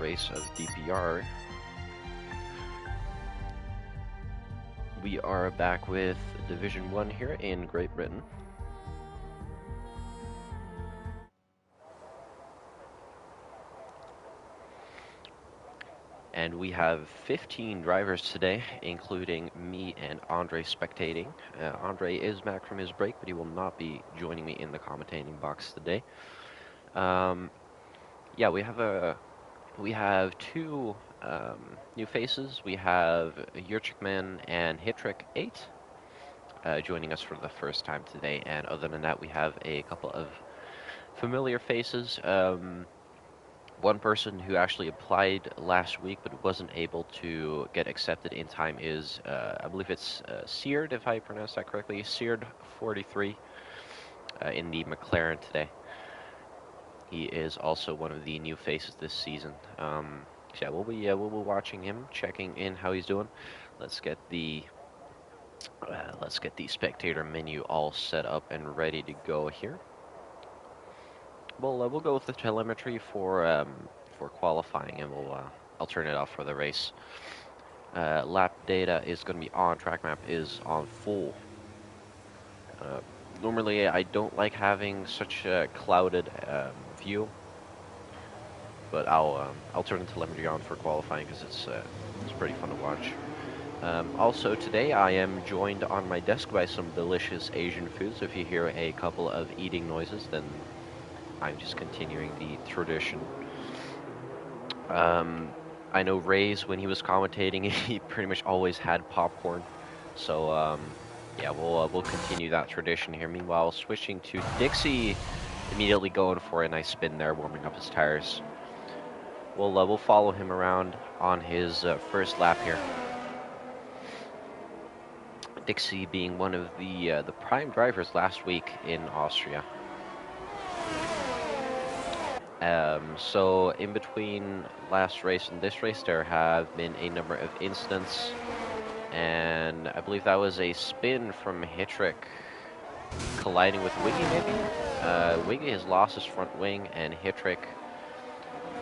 race of DPR. We are back with Division 1 here in Great Britain. And we have 15 drivers today, including me and Andre spectating. Andre is back from his break, but he will not be joining me in the commentating box today. Yeah, we have two new faces. We have Yurchikman and Hitrick8 joining us for the first time today. And other than that, we have a couple of familiar faces. One person who actually applied last week but wasn't able to get accepted in time is, I believe it's Seared, if I pronounce that correctly, Seared43 in the McLaren today. He is also one of the new faces this season. So yeah, we'll be watching him, checking in how he's doing. Let's get the spectator menu all set up and ready to go here. We'll go with the telemetry for qualifying, and I'll turn it off for the race. Lap data is going to be on. Track map is on full. Normally, I don't like having such a clouded view, but I'll turn the telemetry on for qualifying because it's pretty fun to watch. Also today, I am joined on my desk by some delicious Asian food. So if you hear a couple of eating noises, then I'm just continuing the tradition. I know Ray's, when he was commentating, he pretty much always had popcorn. So, yeah, we'll continue that tradition here. Meanwhile, switching to Dixie, immediately going for a nice spin there, warming up his tires. We'll follow him around on his first lap here. Dixie being one of the prime drivers last week in Austria. So in between last race and this race, there have been a number of incidents, and I believe that was a spin from Hitrick colliding with Wiggy, maybe? Wiggy has lost his front wing, and Hitrick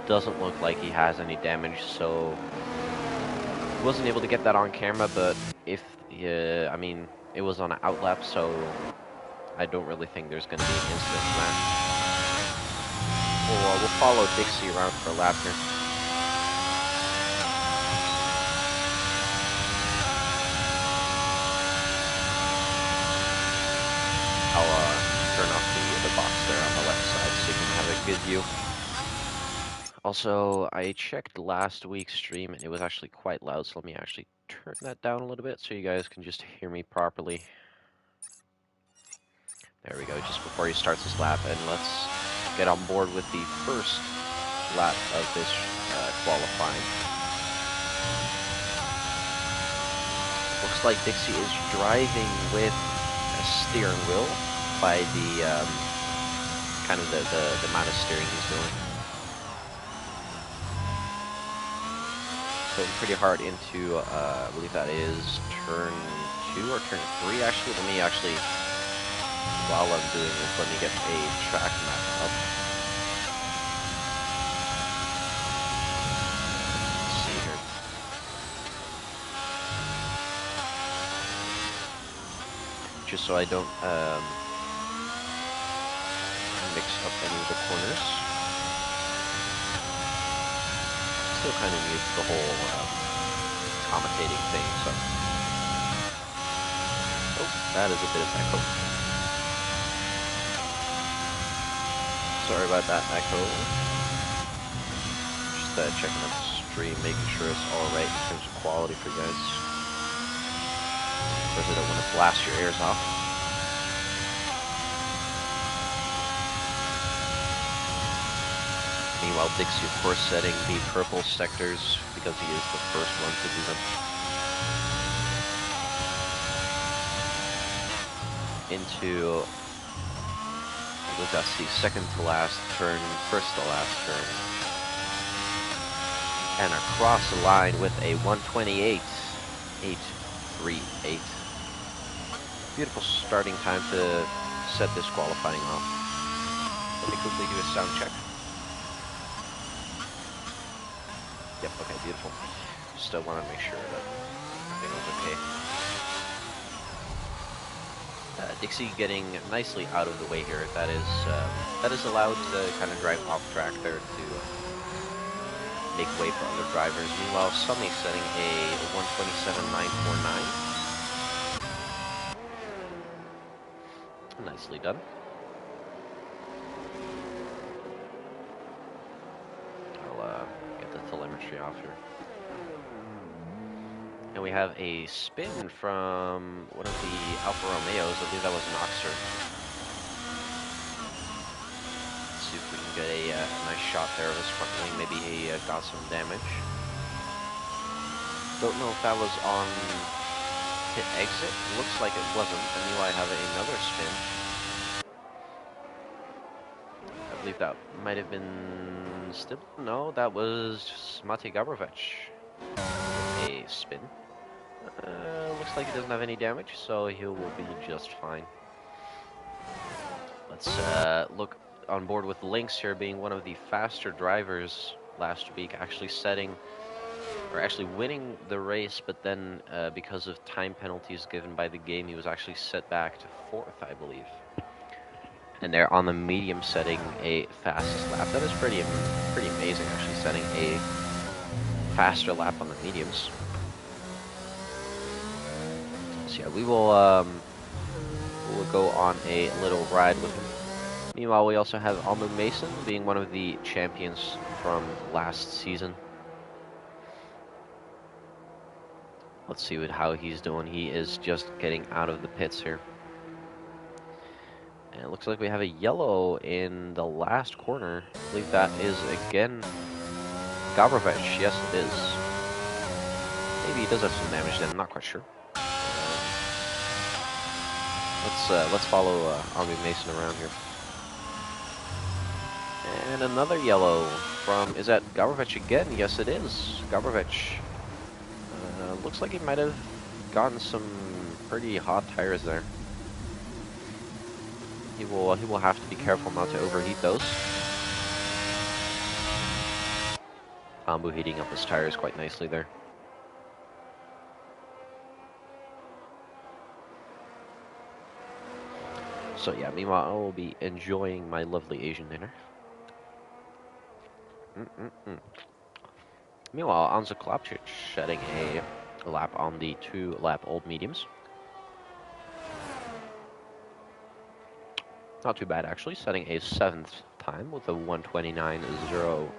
doesn't look like he has any damage, so he wasn't able to get that on camera, but I mean, it was on an outlap, so I don't really think there's going to be an incident from that. We'll follow Dixie around for a lap here. I'll turn off the box there on the left side so you can have a good view. Also, I checked last week's stream and it was actually quite loud, so let me actually turn that down a little bit so you guys can just hear me properly. There we go, just before he starts his lap, and let's get on board with the first lap of this qualifying. Looks like Dixie is driving with a steering wheel by the kind of the amount of steering he's doing. Going pretty hard into, I believe that is turn 2 or turn 3 actually. Let me actually, while I'm doing this, let me get a track map up. Let's see here. Just so I don't mix up any of the corners. Still kind of new to the whole commentating thing, so. Oh, that is a bit of echo. Sorry about that echo. Just checking out the stream, making sure it's alright in terms of quality for you guys. Of course, I don't want to blast your ears off. Meanwhile, Dixie, of course, setting the purple sectors because he is the first one to do them. Into, I believe that's the second to last turn, first to last turn. And across the line with a 1:28.838. Beautiful starting time to set this qualifying off. Let me quickly do a sound check. Yep, okay, beautiful. Just wanted to make sure that everything was okay. Dixie getting nicely out of the way here. That is allowed to kind of drive off track there to make way for other drivers. Meanwhile, Sunny setting a 127.949. Nicely done. I'll get the telemetry off here. And we have a spin from one of the Alfa Romeos. I believe that was an Oxer. Let's see if we can get a nice shot there of his front wing. Maybe he got some damage. Don't know if that was on pit exit. Looks like it wasn't. And meanwhile, I have another spin. I believe that might have been still. No, that was Matej Gabrovec. A spin. Looks like he doesn't have any damage, so he will be just fine. Let's look on board with Lynx here, being one of the faster drivers last week, actually winning the race, but then because of time penalties given by the game, he was actually set back to 4th, I believe. And they're on the medium, setting a fastest lap. That is pretty amazing, actually, setting a faster lap on the mediums. So yeah, we will we'll go on a little ride with him. Meanwhile, we also have Almu Mason, being one of the champions from last season. Let's see how he's doing. He is just getting out of the pits here. And it looks like we have a yellow in the last corner. I believe that is, again, Gabrovec. Yes, it is. Maybe he does have some damage then, I'm not quite sure. Let's follow Almu Mason around here. And another yellow from, is that Gabrovec again? Yes, it is. Gabrovec. Looks like he might have gotten some pretty hot tires there. He will have to be careful not to overheat those. Almu heating up his tires quite nicely there. So yeah, meanwhile, I will be enjoying my lovely Asian dinner. Meanwhile, Anza Klapčić shedding a lap on the 2-lap old mediums. Not too bad, actually, setting a 7th time with a 129.028.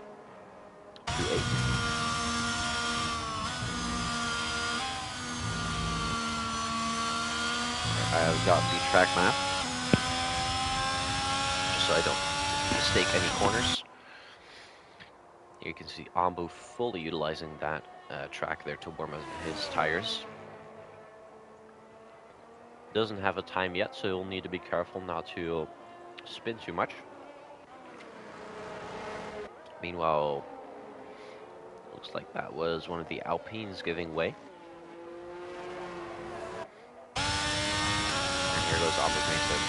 I've got the track map, just so I don't mistake any corners. You can see Almu fully utilizing that track there to warm up his tires. Doesn't have a time yet, so you'll need to be careful not to spin too much. Meanwhile, looks like that was one of the Alpines giving way. And here goes Almu Mason.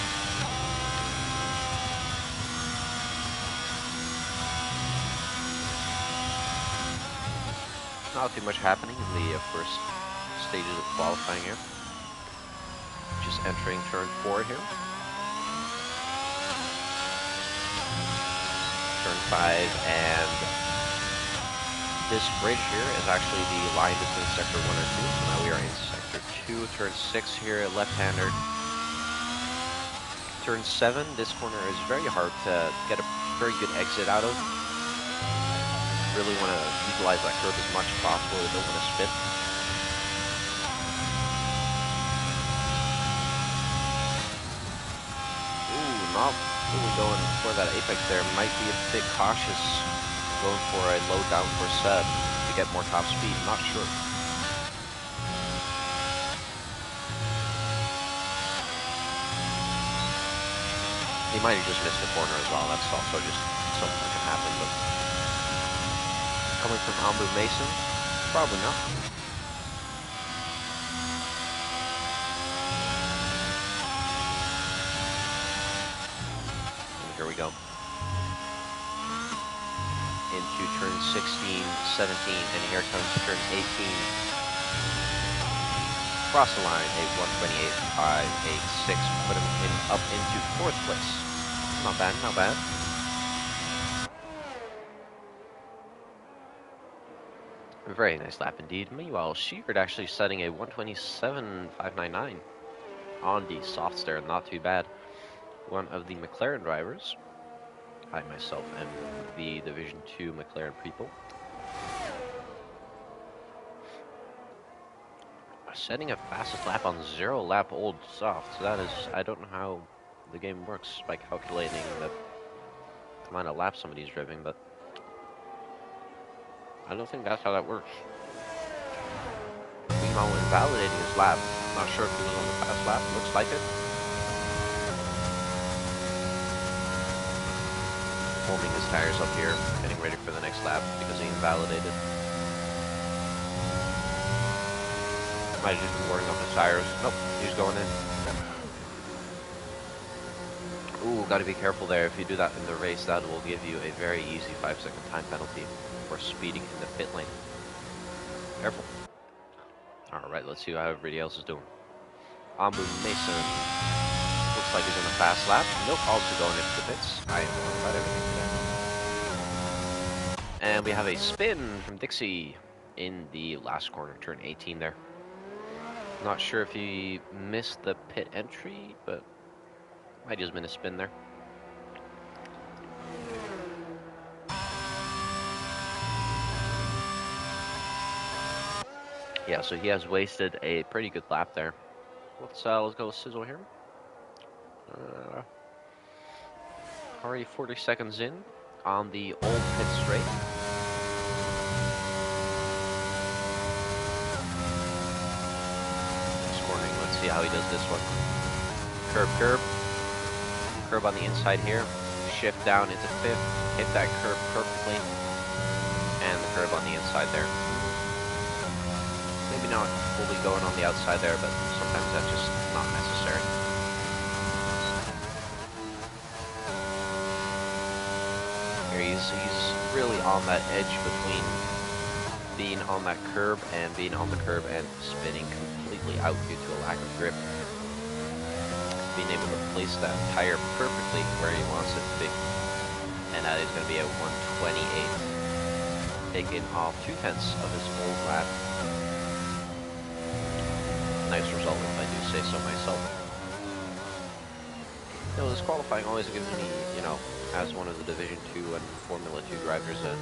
Not too much happening in the first stages of qualifying here. Just entering turn 4 here. Turn 5, and this bridge here is actually the line between sector 1 and 2. So now we are in sector 2, turn 6 here, left-hander. Turn 7, this corner is very hard to get a very good exit out of. Really want to utilize that curve as much as possible. I don't want to spin. Not really going for that apex there. Might be a bit cautious going for a low downforce set to get more top speed. Not sure. He might have just missed the corner as well. That's also just something that can happen. But coming from Almu Mason, probably not. Here we go. Into turn 16, 17, and here comes turn 18. Cross the line, a 128.586, put him up into 4th place. Not bad, not bad. A very nice lap indeed. Meanwhile, Sheard actually setting a 127.599 on the soft stair, not too bad. One of the McLaren drivers, I myself am the Division 2 McLaren people, setting a fastest lap on 0 lap old soft. So that is, I don't know how the game works by calculating the amount of laps somebody's driving, but I don't think that's how that works. Meanwhile, invalidating his lap. Not sure if he was on the fast lap. Looks like it. Warming his tires up here, getting ready for the next lap because he invalidated. Might have just been warming up his tires. Nope, he's going in. Ooh, gotta be careful there. If you do that in the race, that will give you a very easy 5-second time penalty for speeding in the pit lane. Careful. Alright, let's see how everybody else is doing. Ambu Mason looks like he's in a fast lap. Milk also going into the pits. I am wrong about everything today. And we have a spin from Dixie in the last corner, turn 18 there. Not sure if he missed the pit entry, but might just been a spin there. Yeah, so he has wasted a pretty good lap there. Let's go with Sizzle here. Already 40 seconds in on the old pit straight. Next cornering, let's see how he does this one. Curb, curb. Curb on the inside here. Shift down into 5th. Hit that curb perfectly. And the curb on the inside there. Maybe not fully going on the outside there, but sometimes that's just not necessary. Here he's really on that edge between being on that curb and being on the curb and spinning completely out due to a lack of grip. Being able to place that tire perfectly where he wants it to be. And that is going to be a 128, taking off 0.2 of his old lap. Nice result, if I do say so myself. You know, this qualifying always gives me, you know, as one of the Division 2 and Formula 2 drivers, an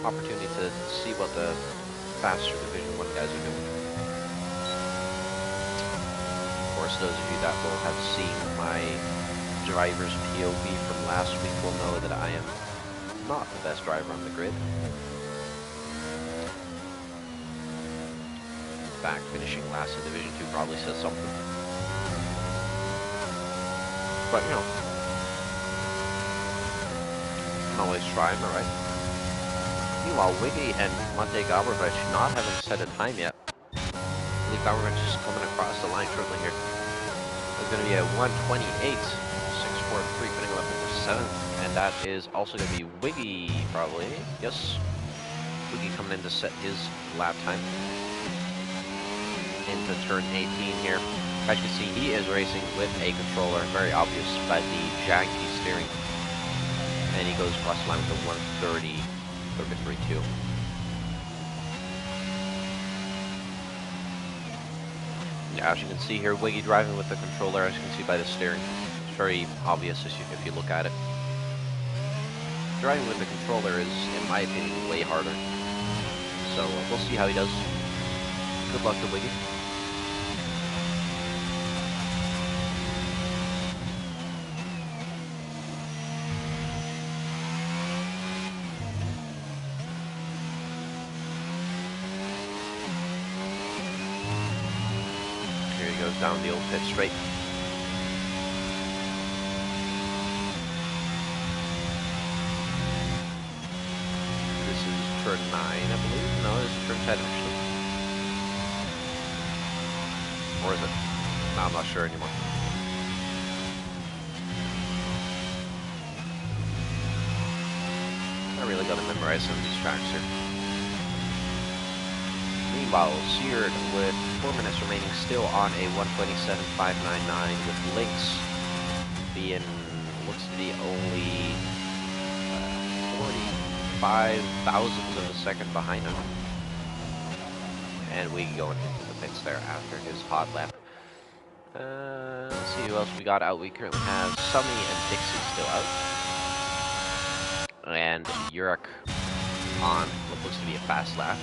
opportunity to see what the faster Division 1 guys are doing. Of course, those of you that will have seen my driver's POV from last week will know that I am not the best driver on the grid. Finishing last in Division 2 probably says something. But, you know, can always try, am I right? Meanwhile, Wiggy and Monte Gabrovich not having set a time yet. I believe Gabrovich is coming across the line shortly here. There's going to be a 128.643, putting him up into 7th. And that is also going to be Wiggy, probably. Yes. Wiggy coming in to set his lap time. Into turn 18 here. As you can see, he is racing with a controller, very obvious by the janky steering. And he goes across the line with a 130.32. Yeah, as you can see here, Wiggy driving with the controller, as you can see by the steering. It's very obvious if you look at it. Driving with the controller is, in my opinion, way harder. So we'll see how he does. Good luck to Wiggy. Goes down the old pit straight. This is turn 9, I believe. No, this is turn 10 actually. Or is it? No, I'm not sure anymore. I really got to memorize some of these tracks here. Meanwhile, Seared with 4 minutes remaining still on a 1:27.599 with Lynx being, looks to be only 45 thousandths of a second behind him. And we go into the pits there after his hot lap. Let's see who else we got out. We currently have Summy and Dixie still out. And Yurik on what looks to be a fast lap.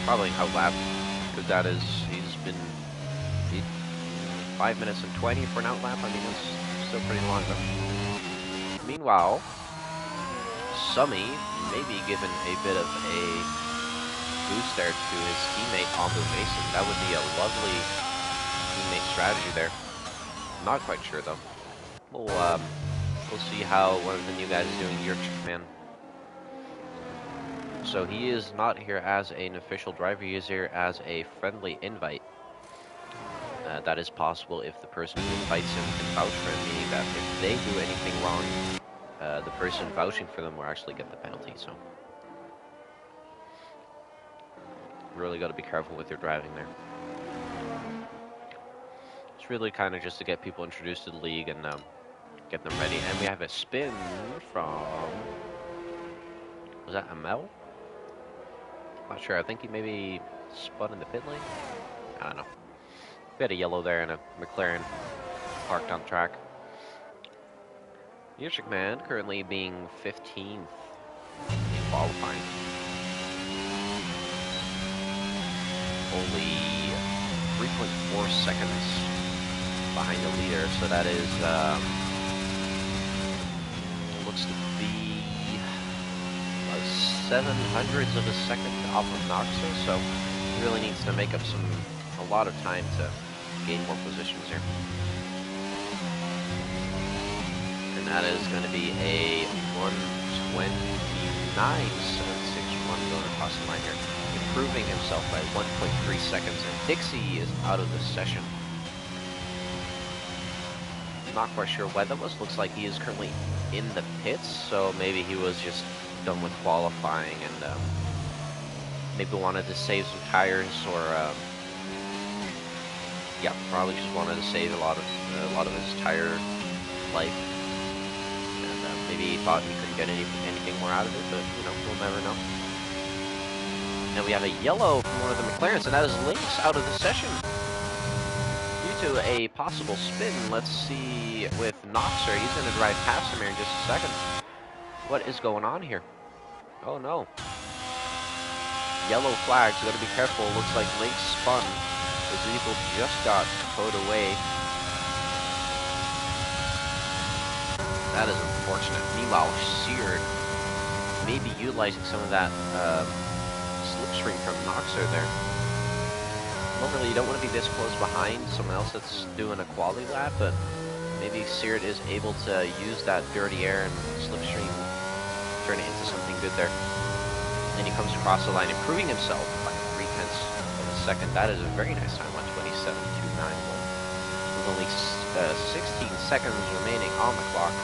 Probably out lap, because that is, he's been 5 minutes and 20 for an out lap. I mean, it's still pretty long though. Meanwhile, Summy may be given a bit of a boost there to his teammate Ambu Mason. That would be a lovely teammate strategy there. Not quite sure though. We'll see how one of the new guys is doing, Yurchikman. So he is not here as an official driver, he is here as a friendly invite. That is possible if the person who invites him can vouch for him, meaning that if they do anything wrong, the person vouching for them will actually get the penalty, so. Really got to be careful with your driving there. It's really kind of just to get people introduced to the league and get them ready. And we have a spin from, was that Amel? Not sure. I think he maybe spun in the pit lane. I don't know. We had a yellow there and a McLaren parked on track. Yurchikman currently being 15th in qualifying. Only 3.4 seconds behind the leader, so that is looks to be 7/100ths of a second off of Noxer, so he really needs to make up a lot of time to gain more positions here. And that is going to be a 1:29.761 going across the line here, improving himself by 1.3 seconds, and Dixie is out of the session. Not quite sure why that was. Looks like he is currently in the pits, so maybe he was just done with qualifying and maybe wanted to save some tires, or yeah, probably just wanted to save a lot of his tire life, and maybe he thought he couldn't get anything more out of it, but you know, we'll never know. And we have a yellow from one of the McLarens, and that is Lynx out of the session due to a possible spin. Let's see with Noxer. He's going to drive past him here in just a second. What is going on here? Oh no. Yellow flags, you got to be careful. Looks like Lynx spun. His vehicle just got towed away. That is unfortunate. Meanwhile, Seared may be utilizing some of that slipstream from Noxer there. Normally, you don't want to be this close behind someone else that's doing a quality lap, but maybe Seared is able to use that dirty air and slipstream, turn it into something good there. And he comes across the line, improving himself by 0.3 of a second. That is a very nice time, 1:27.291. With only 16 seconds remaining on the clock.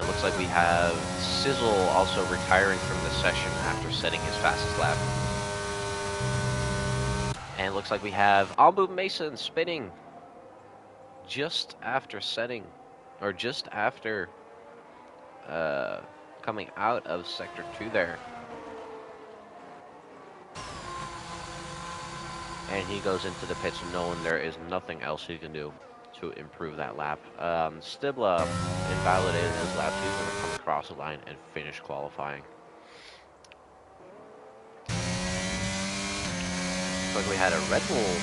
It looks like we have Sizzle also retiring from the session after setting his fastest lap. And it looks like we have Ambu Mason spinning just after setting, or just after coming out of Sector 2 there. And he goes into the pits knowing there is nothing else he can do to improve that lap. Stibla invalidated his lap. He's going to come across the line and finish qualifying. Looks like we had a Red Bull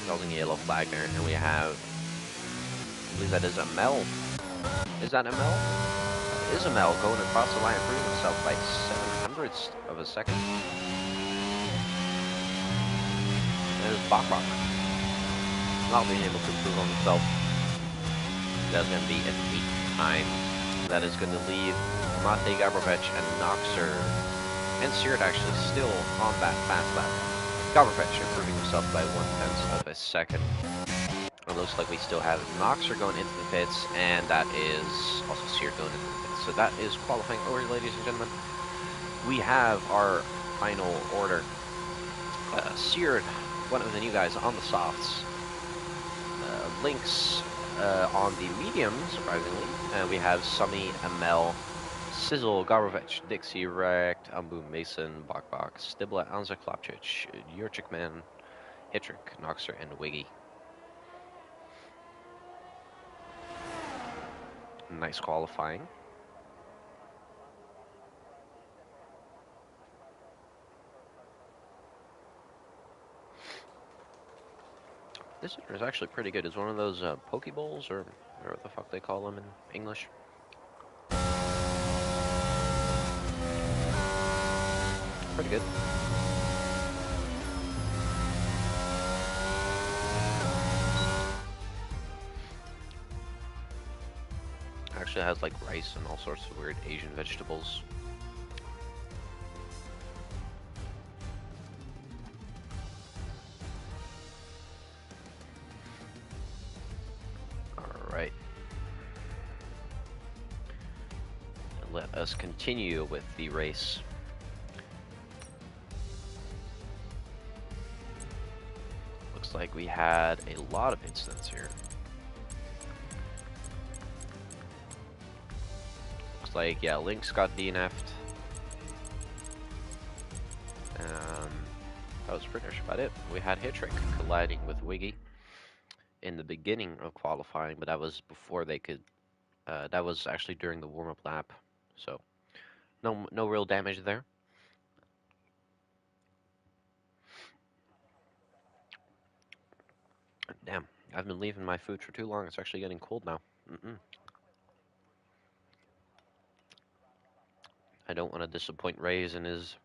holding a yellow flag there, and we have, I believe that is Amel. Is that Amel? It is Amel going across the line, improving himself by 7/100ths of a second. There's Bach not being able to improve on himself. That's going to be an 8th time. That is going to leave Mate Gabrovec and Noxer and Seared actually still on that fast lap. Gabrovec improving himself by 1/10 of a second. And it looks like we still have Noxer going into the pits, and that is also Seared going into the pits. So that is qualifying over, ladies and gentlemen. We have our final order. Seared, one of the new guys on the softs. Lynx on the medium, surprisingly. We have Summy, Amel, Sizzle, Garbovich, Dixie, Rect, Umbu, Mason, Bokbok, Stibla, Anza, Klapchich, Yurchik Man, Hitrick, Noxer, and Wiggy. Nice qualifying. This is actually pretty good. It's one of those Pokeballs, or what the fuck they call them in English. Pretty good. Actually has like rice and all sorts of weird Asian vegetables. Alright. Let us continue with the race. Looks like we had a lot of incidents here. Looks like, yeah, Lynx got DNF'd. That was pretty much about it. We had Hitrick colliding with Wiggy in the beginning of qualifying, but that was before they could. That was actually during the warm-up lap, so no real damage there. Damn, I've been leaving my food for too long. It's actually getting cold now. I don't want to disappoint Ray's in his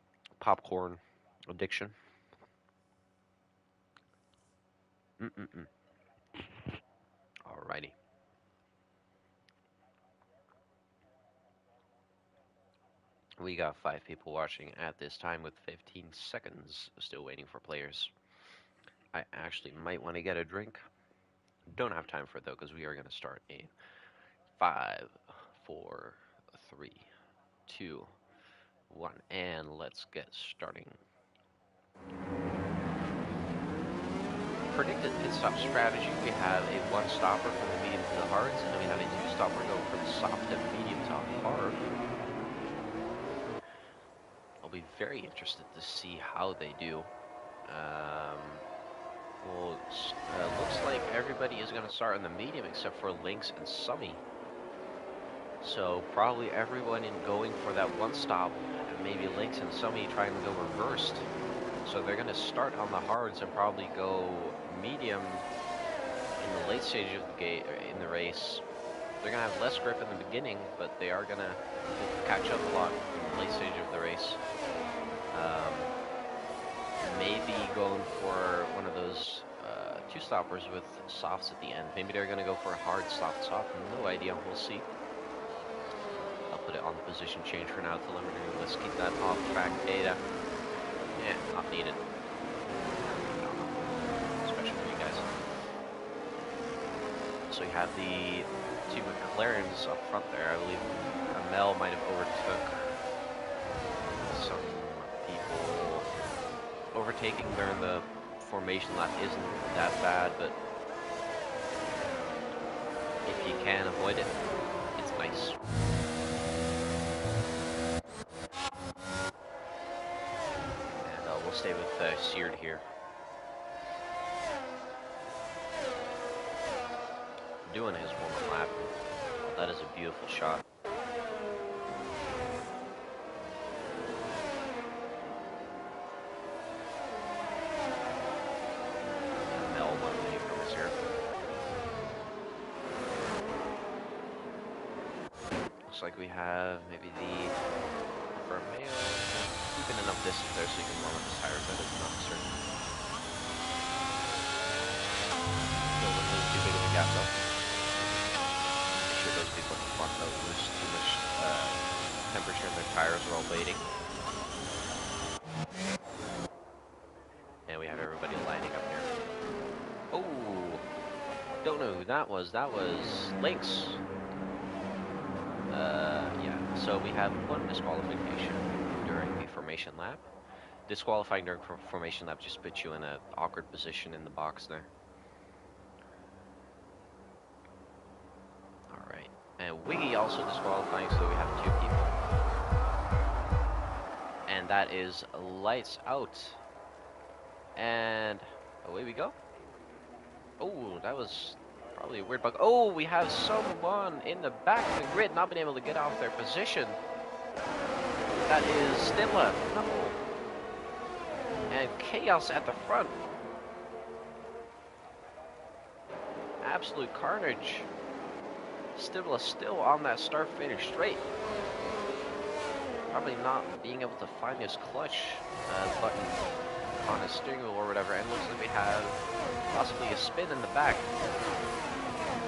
popcorn addiction. Alrighty. We got 5 people watching at this time with 15 seconds still waiting for players. I actually might want to get a drink. Don't have time for it though, because we are going to start in 5, 4, 3, 2, 1, and let's get starting. Predicted pit stop strategy, we have a 1-stopper from the medium to the hards, and then we have a 2-stopper going from the soft to medium to hard. I'll be very interested to see how they do. Well, looks like everybody is going to start in the medium except for Lynx and Summy. So probably everyone in going for that 1-stop, and maybe Lynx and Summy trying to go reversed. So they're going to start on the hards and probably go medium in the late stage of the in the race. They're going to have less grip in the beginning, but they are going to catch up a lot in the late stage of the race. Maybe going for one of those 2-stoppers with softs at the end. Maybe they're going to go for a hard soft. No idea. We'll see. I'll put it on the position change for now. Telemetry. Let's keep that off-track data. Yeah, not needed. Especially for you guys. So you have the 2 McLarens up front there. I believe Amel might have overtook some people. Overtaking during the formation lap isn't that bad, but if you can avoid it, it's nice. And we'll stay with Seared here. Doing his warm-up lap. That is a beautiful shot. Looks like we have maybe the Vermeil keeping enough distance there so you can warm up his tires. That is not certain. Still looking too big of a gap though. Make sure those people in the front don't lose too much temperature in their tires while waiting. And we have everybody lining up here. Oh! Don't know who that was. That was Lynx. Yeah. So we have one disqualification during the formation lap. Disqualifying during formation lap just puts you in an awkward position in the box there. All right. And Wiggy also disqualifying, so we have 2 people. And that is lights out. And away we go. Oh, that was probably a weird bug. Oh, we have someone in the back of the grid not being able to get off their position. That is Stilla. No. And chaos at the front. Absolute carnage. Stilla still on that start-finish straight. Probably not being able to find his clutch button on his steering wheel or whatever. And looks like we have possibly a spin in the back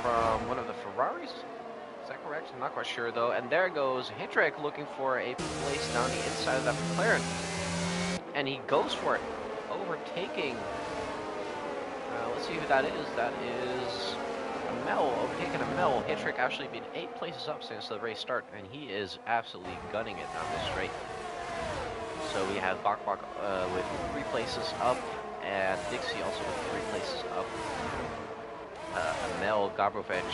from one of the Ferraris. Is that correct? I'm not quite sure though. And there goes Hitrek looking for a place down the inside of that McLaren. And he goes for it, overtaking. Let's see who that is. That is Amel, overtaking Amel. Hitrek actually been 8 places up since the race start, and he is absolutely gunning it down this straight. So we have Bak with 3 places up, and Dixie also with 3 places up. Amel, Gabrovic,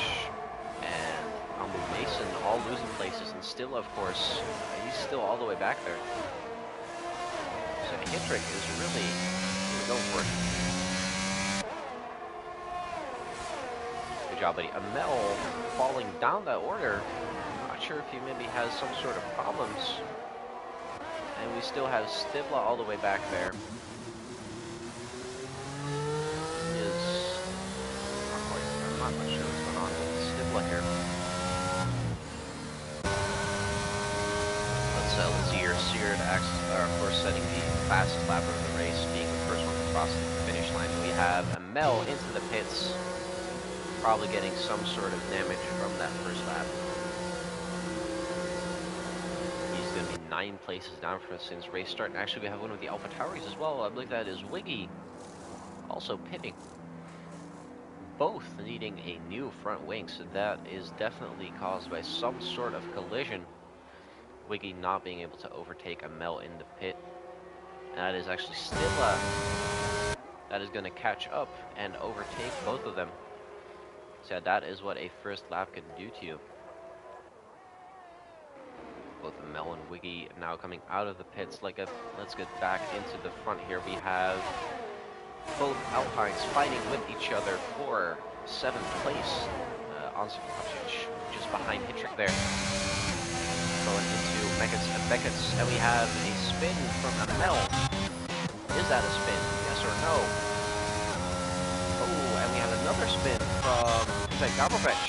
and Ambu Mason all losing places, and still, of course, he's still all the way back there. So Hitrek is really going for it. Good job, buddy. Amel falling down that order. I'm not sure if he maybe has some sort of problems. And we still have Stibla all the way back there. I'm not quite sure what's going on with Stibla here. Let's see here. Seared, of course, setting the fastest lap of the race, being the first one to cross the finish line. We have Amel into the pits, probably getting some sort of damage from that first lap. He's going to be 9 places down from us since race start. And actually, we have one of the Alpha Tauris as well. I believe that is Wiggy, also pitting. Both needing a new front wing, so that is definitely caused by some sort of collision. Wiggy not being able to overtake Amel in the pit. And that is actually Stilla that is going to catch up and overtake both of them. So that is what a first lap can do to you. Both Amel and Wiggy now coming out of the pits. Let's get back into the front here. We have both Alpines fighting with each other for 7th place. Onsen just behind Hitrek there. Going into Beckett's, and we have a spin from Amel. Is that a spin? Yes or no? Oh, and we have another spin from, is that Gabrovic?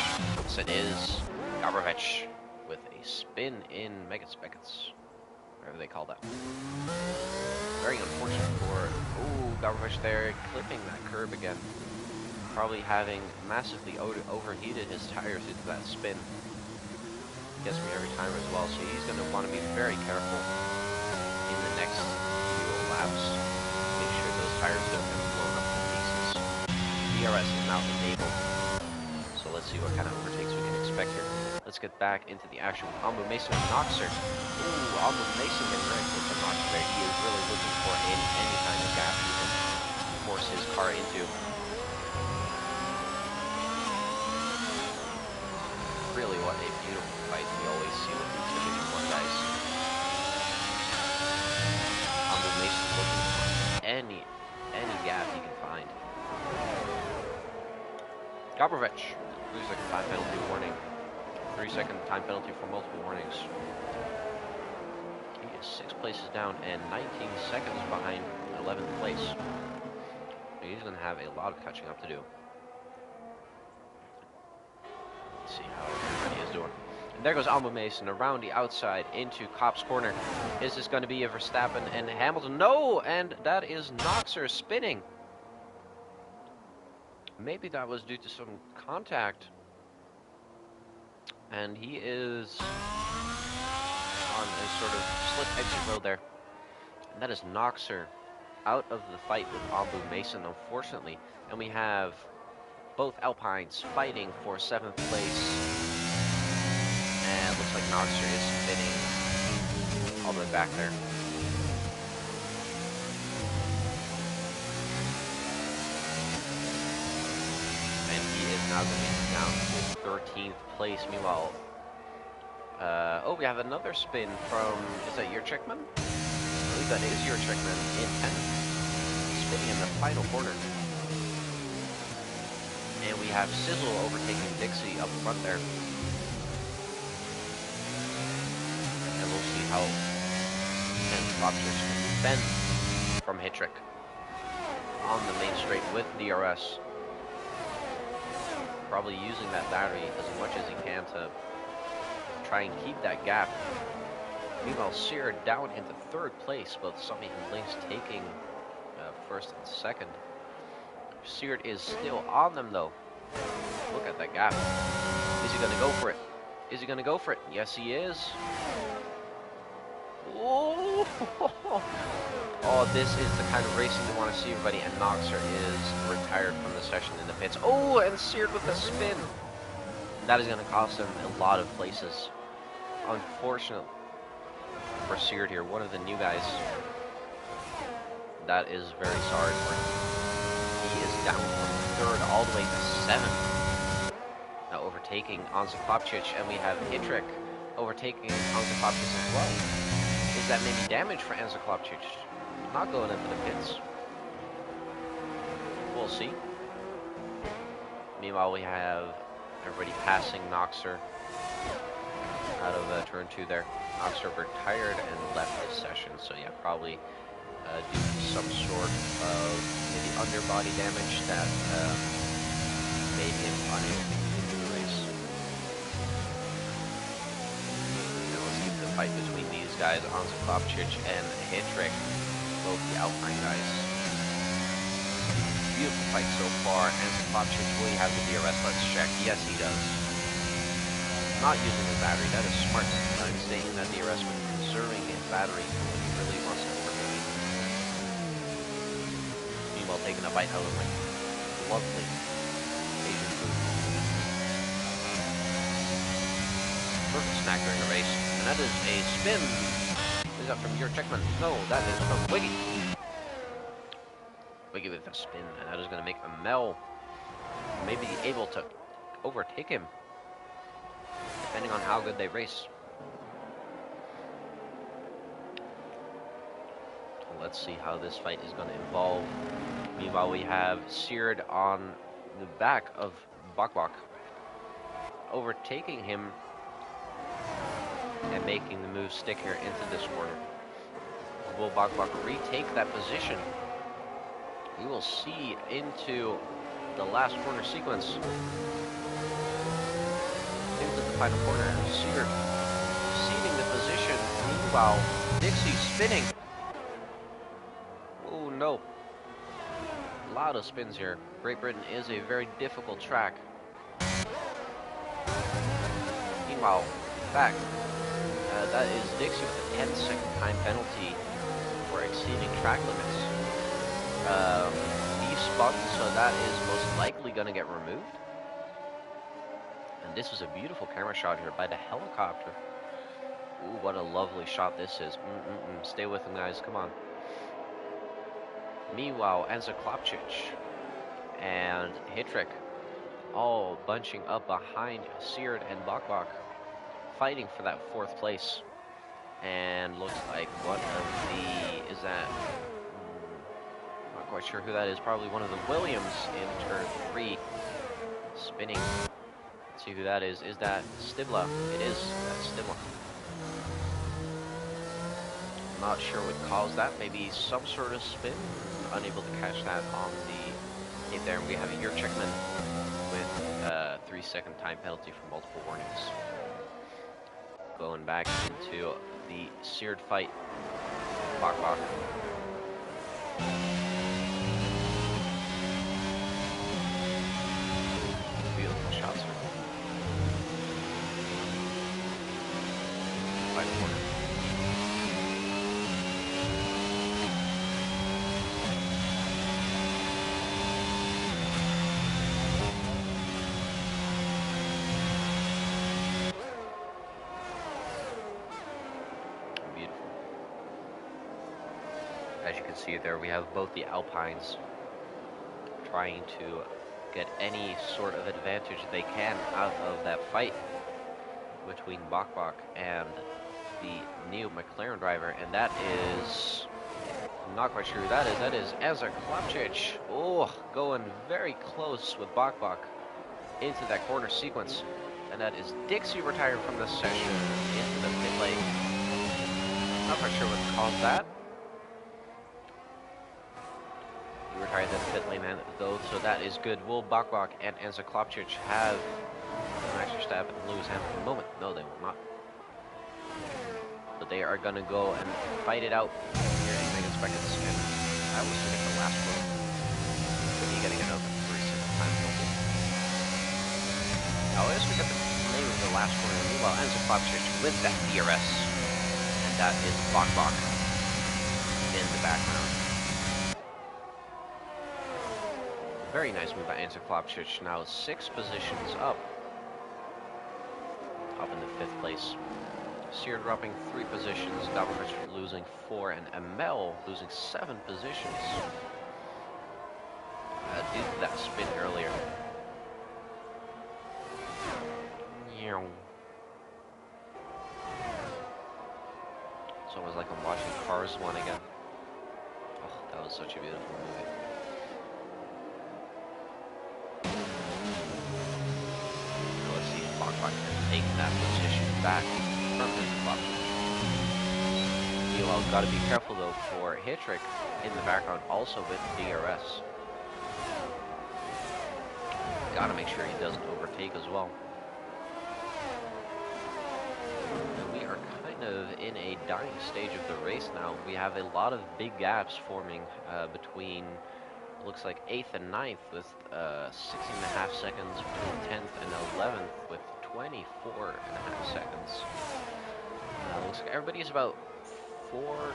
Yes, it is. Gabrovic with a spin in Beckett's, whatever they call that. Very unfortunate for, Gabrovic there, clipping that curb again. Probably having massively overheated his tires into that spin. Gets me every time as well, so he's going to want to be very careful in the next few laps. Make sure those tires don't get blown up to pieces. DRS is now enabled, so let's see what kind of overtakes we can expect here. Let's get back into the action with Ambu Mason and Noxer. Ooh, Ambu Mason getting very close to Noxer there. He is really looking for any kind of gap he can force his car into. Really, what a beautiful fight we always see with these Division 1 guys. Ambu Mason looking for any gap he can find. Gabrovic loses a time penalty warning. 3-second time penalty for multiple warnings. He is 6 places down and 19 seconds behind 11th place. He's going to have a lot of catching up to do. Let's see how everybody is doing. And there goes Ambu Mason around the outside into Kopp's corner. Is this going to be a Verstappen and Hamilton? No! And that is Noxer spinning. Maybe that was due to some contact. And he is on a sort of slip exit road there. And that is Noxer out of the fight with Ambu Mason, unfortunately. And we have both Alpines fighting for 7th place. And looks like Noxer is spinning all the way back there. And he is now going to be down to 13th place. Meanwhile, oh, we have another spin from, is that your Checkman? I believe that is your Checkman in 10th. Spinning in the final corner. And we have Sizzle overtaking Dixie up front there. And we'll see how Lobsters can defend from Hittrick on the main straight with DRS. Probably using that battery as much as he can to try and keep that gap. Meanwhile, Sear down into 3rd place, both Summy and Lynx taking 1st and 2nd. Seared is still on them though. Look at that gap. Is he going to go for it? Is he going to go for it? Yes, he is. Oh, oh, this is the kind of racing we want to see, everybody. And Noxer is retired from the session in the pits. Oh, and Seared with a spin. That is going to cost him a lot of places. Unfortunate for Seared here, one of the new guys. That is very sorry for him. He is down from 3rd all the way to 7th. Now overtaking Anza Klopčić, and we have Hittrick overtaking Anza Klopčić as well. Is that maybe damage for Anza Klopčić? Not going into the pits. We'll see. Meanwhile, we have everybody passing Noxer out of turn 2 there. Noxer retired and left the session, so yeah, probably due to some sort of maybe underbody damage that made him unable to continue the race. Now let's keep the fight between these guys, Anza Klopčić and Hittrick, both the Alpine guys. Beautiful fight so far. Anza Klopčić, will he have the DRS? Let's check. Yes, he does. Not using his battery, that is smart. Staying in that DRS when conserving his battery when he really wants to overtake. Meanwhile, taking a bite out of like lovely Asian food. Perfect snack during the race. And that is a spin. Is that from your Checkman? No, that is from Wiggy. Wiggy with a spin, and that is going to make Mel maybe able to overtake him, depending on how good they race. Let's see how this fight is going to evolve. Meanwhile, we have Seared on the back of Bak, overtaking him and making the move stick here into this corner. Will Bak retake that position? We will see into the last corner sequence. Into the final corner. Seared ceding the position. Meanwhile, Dixie spinning. Oh no. A lot of spins here. Great Britain is a very difficult track. Meanwhile, back. That is Dixie with a 10-second time penalty for exceeding track limits. He spun, so that is most likely going to get removed. And this was a beautiful camera shot here by the helicopter. Ooh, what a lovely shot this is. Stay with him, guys. Come on. Meanwhile, Anza Klopčić and Hittrick all bunching up behind Seared and Bak, fighting for that 4th place. And looks like one of the, is that, not quite sure who that is, probably one of the Williams in turn 3, spinning. Let's see who that is. Is that Stibla? It is, that's Stibla. Not sure what caused that, maybe some sort of spin. Unable to catch that on the tape there. And we have a Checkman with a 3-second time penalty for multiple warnings. Going back into the Seared fight. Bak. Beautiful shots. Final corner. As you can see there, we have both the Alpines trying to get any sort of advantage they can out of that fight between Bok Bok and the new McLaren driver, and that is, I'm not quite sure who that is. That is Ezra Klapcic. Oh, going very close with Bok Bok into that corner sequence. And that is Dixie retired from this session into the pit lane. Not quite sure what caused that. He retired that pit lane, though, so that is good. Will Bok Bok and Enzo Klapcic have an extra step at Lewis Hamilton moment? No, they will not. But they are going to go and fight it out here in Megan Speckets. And I will look at the last one. Could be getting another 3-second time penalty. Now, as we get the name of the last corner, meanwhile, Enzo Klapcic with that DRS. And that is Bok Bok in the background. Very nice move by Enzo Klapcic. Now 6 positions up in the 5th place. Sear dropping 3 positions, Government losing 4, and Amel losing 7 positions due to that spin earlier. It's almost like I'm watching Cars 1 again. Oh, that was such a beautiful movie. Let's see if Bok Bok can take that position back from his club. Meanwhile, got to be careful though for Hittrick in the background, also with DRS. Got to make sure he doesn't overtake as well. And we are kind of in a dying stage of the race now. We have a lot of big gaps forming between, looks like 8th and 9th with 16.5 seconds, between 10th and 11th with 24.5 seconds. Looks like everybody's about 4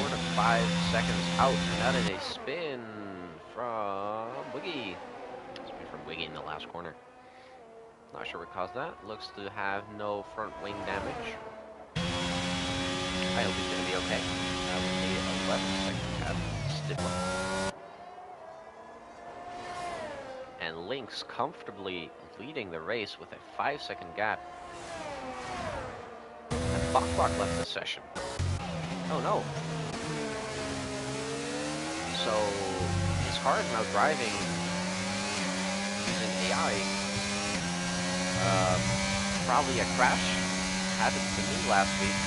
to 5 seconds out, and that is a spin from Wiggy. Spin from Wiggy in the last corner. Not sure what caused that. Looks to have no front wing damage. I hope he's going to be okay. That was the 11th second at Stifler. And Lynx comfortably leading the race with a 5-second gap. And Bok Bok left the session. Oh no. So it's hard now driving using AI. Probably a crash happened to me last week.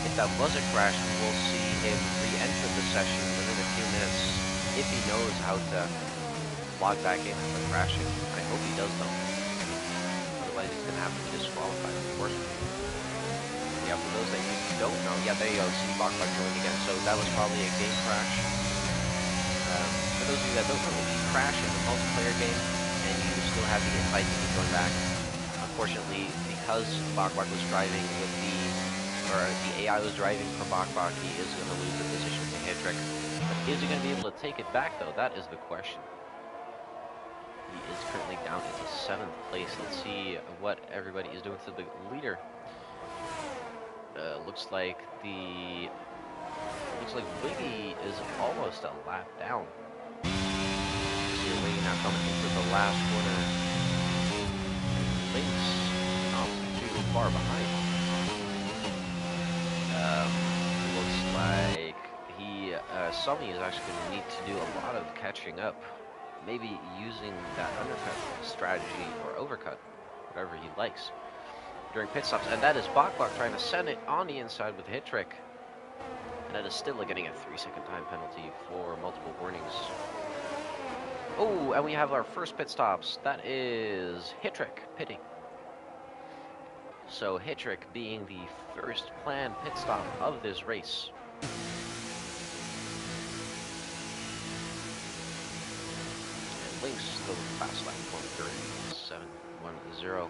If that was a crash, we'll see him re-enter the session within a few minutes if he knows how to log back in after crashing. I hope he does though. Otherwise he's gonna have to be disqualified, unfortunately. Yeah, for those that you don't know, yeah, there you go, see Bok Bok joined again. So that was probably a game crash. For those of you that don't know, if you crash in the multiplayer game and you still have the invite to join back, unfortunately, because Bok Bok was driving with the AI was driving for Bok Bok, he is going to lose the position to Hittrick. But is he going to be able to take it back, though? That is the question. He is currently down into 7th place. Let's see what everybody is doing to the leader. Looks like Wiggy is almost a lap down. See Wiggy now coming into the last corner. Lynx not too far behind. Looks like Summy is actually going to need to do a lot of catching up. Maybe using that undercut strategy or overcut, whatever he likes, during pit stops. And that is Bok Bok trying to send it on the inside with Hittrick. And that is still getting a 3-second time penalty for multiple warnings. Oh, and we have our first pit stops. That is Hittrick pitting. So Hittrick being the first planned pit stop of this race. And Lynx still fast lap 1:37.10.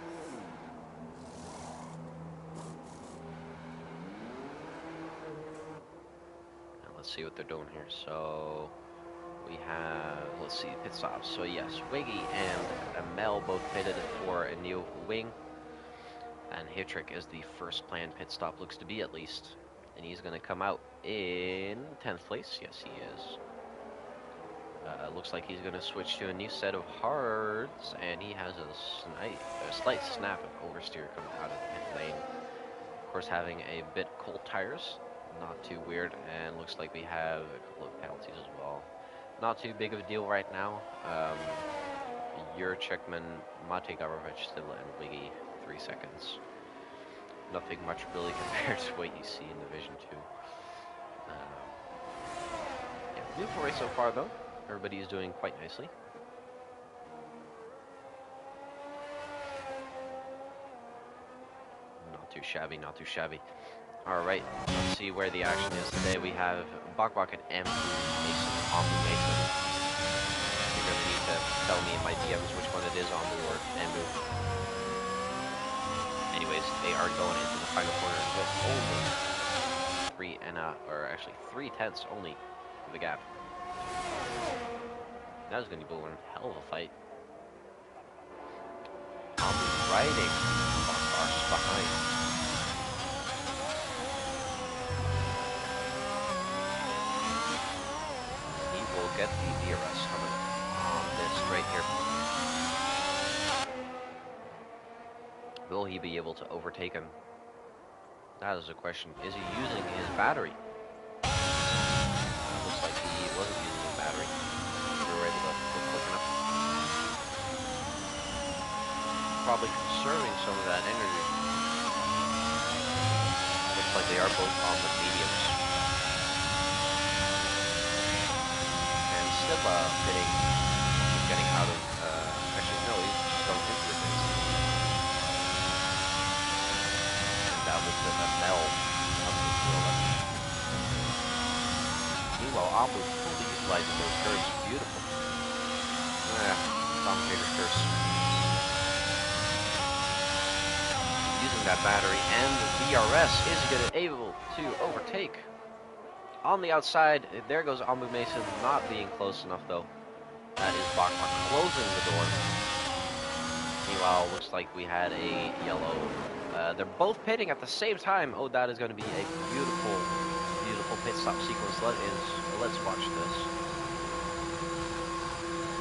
Now let's see what they're doing here. So we have, let's see, pit stops. So yes, Wiggy and Amel both pitted for a new wing. And Hittrick is the first planned pit stop, looks to be at least, And he's going to come out in 10th place. Yes, he is. Looks like he's going to switch to a new set of hards, and he has a slight snap of oversteer coming out of the pit lane. Of course, having a bit cold tires, not too weird, and looks like we have a couple of penalties as well. Not too big of a deal right now. Your checkman, Mate Gavrovic, still in Wiggy, 3 seconds. Nothing much really compared to what you see in Division 2. Yeah, beautiful race so far, though. Everybody is doing quite nicely. Not too shabby, not too shabby. Alright, let's see where the action is today. We have Bok and M. Mason, Ambu Mason. You're going to need to tell me in my DMs which one it is, Ambu or Ambu. Anyways, they are going into the final corner with only 3/10 only for the gap. That is going to be one hell of a fight. Ambu riding Bok behind. Get the DPR coming on this right here. Will he be able to overtake him? That is the question. Is he using his battery? Looks like he wasn't using his battery. We were able to go quick enough. Probably conserving some of that energy. Looks like they are both on the mediums. Getting out of, actually no, he's just going into the pits. And that was the Mel of the field. Meanwhile, Ambu fully utilizing those curves. Beautiful. Commentator's curse. Using that battery, and the DRS is able to overtake. On the outside, there goes Ambu Mason, not being close enough though. That is Bok closing the door. Meanwhile, looks like we had a yellow. They're both pitting at the same time. Oh, that is going to be a beautiful, beautiful pit stop sequence. Let's watch this.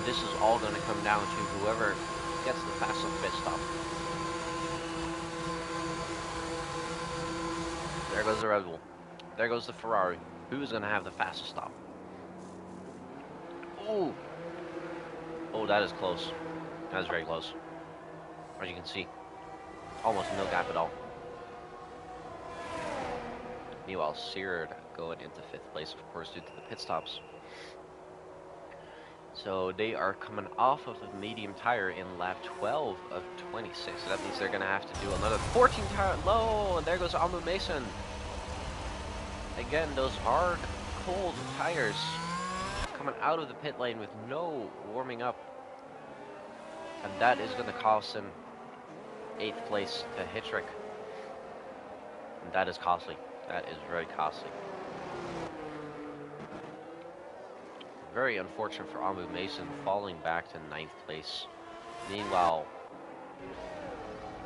This is all going to come down to whoever gets the fastest pit stop. There goes the Red Bull. There goes the Ferrari. Who's going to have the fastest stop? Oh! Oh, that is close. That is very close. As you can see, almost no gap at all. Meanwhile, Seared going into 5th place, of course, due to the pit stops. So they are coming off of the medium tire in lap 12 of 26. So that means they're going to have to do another 14 tire low. And there goes Ambu Mason. Again, those hard, cold tires coming out of the pit lane with no warming up. And that is going to cost him 8th place to Hittrick. And that is costly. That is very costly. Very unfortunate for Ambu Mason, falling back to 9th place. Meanwhile,